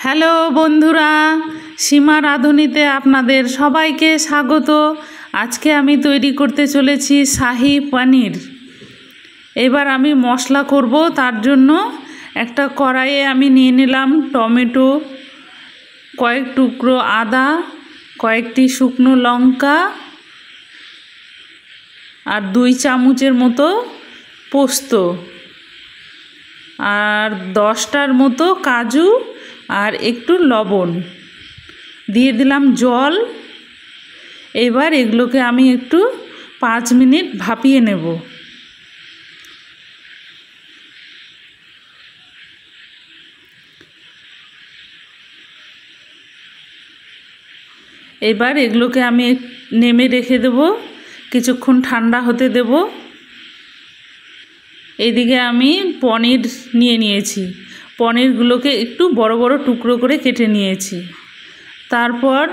Hello বন্ধুরা, সীমা রাঁধুনিতে আপনাদের সবাইকে স্বাগত। আজকে আমি তৈরি করতে চলেছি শাহি পনির। এবার আমি মশলা করব, তার জন্য একটা কড়াইয়ে আমি নিয়ে নিলাম টমেটো, কয়েক টুকরো আদা, কয়েকটি শুকনো লঙ্কা আর 2 চামচের মতো পোস্ত আর 10টার মতো কাজু আর একটু লবণ দিয়ে দিলাম জল। এবার এগুলোকে আমি একটু 5 মিনিট ভাপিয়ে নেব। এবার এগুলোকে আমি নেমে রেখে দেব, কিছুক্ষণ ঠান্ডা হতে দেব। এদিকে আমি পনির নিয়ে নিয়েছি, পনিরগুলোকে একটু বড় বড় টুকরো করে কেটে নিয়েছি। তারপর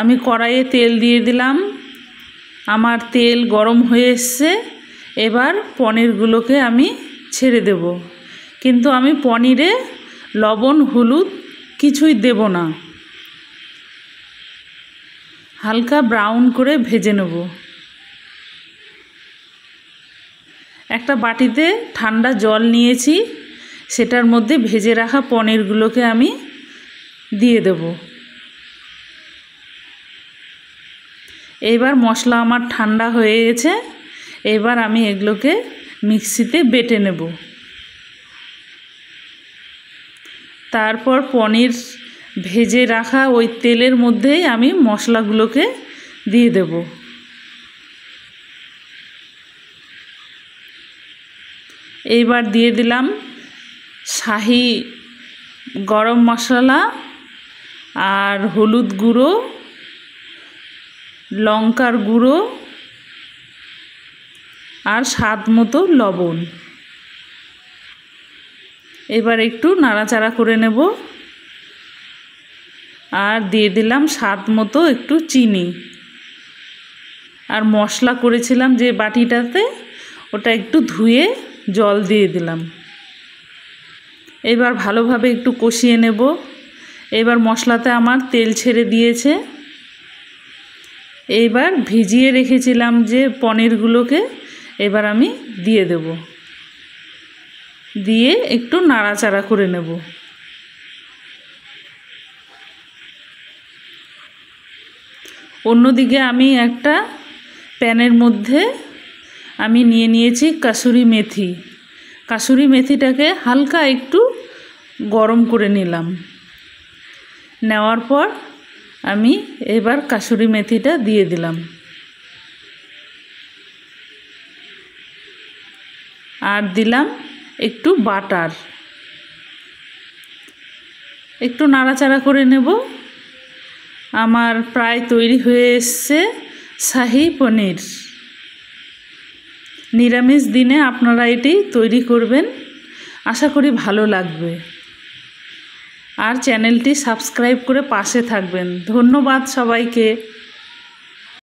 আমি কড়াইয়ে তেল দিয়ে দিলাম, আমার তেল গরম হয়ে এসছে। এবার পনিরগুলোকে আমি ছেড়ে দেব, কিন্তু আমি পনিরে লবণ হলুদ কিছুই দেব না, হালকা ব্রাউন করে ভেজে নেব। একটা বাটিতে ঠান্ডা জল নিয়েছি, সেটার মধ্যে ভেজে রাখা পনিরগুলোকে আমি দিয়ে দেব। এবার মশলা আমার ঠান্ডা হয়ে গেছে, এবার আমি এগুলোকে মিক্সিতে বেটে নেব। তারপর পনির ভেজে রাখা ওই তেলের মধ্যেই আমি মশলাগুলোকে দিয়ে দেব। এইবার দিয়ে দিলাম শাহি গরম মশলা আর হলুদ গুঁড়ো, লঙ্কার গুঁড়ো আর স্বাদ মতো লবণ। এবার একটু নাড়াচাড়া করে নেব আর দিয়ে দিলাম স্বাদ মতো একটু চিনি। আর মশলা করেছিলাম যে বাটিটাতে, ওটা একটু ধুয়ে জল দিয়ে দিলাম। এবার ভালোভাবে একটু কষিয়ে নেব। এবার মশলাতে আমার তেল ছেড়ে দিয়েছে। এইবার ভিজিয়ে রেখেছিলাম যে পনিরগুলোকে এবার আমি দিয়ে দেব, দিয়ে একটু নাড়াচাড়া করে নেব। অন্যদিকে আমি একটা প্যানের মধ্যে আমি নিয়ে নিয়েছি কাসুরি মেথি। কাসুরি মেথিটাকে হালকা একটু গরম করে নিলাম। নেওয়ার পর আমি এবার কাসুরি মেথিটা দিয়ে দিলাম আর দিলাম একটু বাটার। একটু নাড়াচাড়া করে নেব। আমার প্রায় তৈরি হয়ে এসছে শাহি পনির। নিরামিষ দিনে আপনারা এটি তৈরি করবেন, আশা করি ভালো লাগবে। আর চ্যানেলটি সাবস্ক্রাইব করে পাশে থাকবেন। ধন্যবাদ সবাইকে।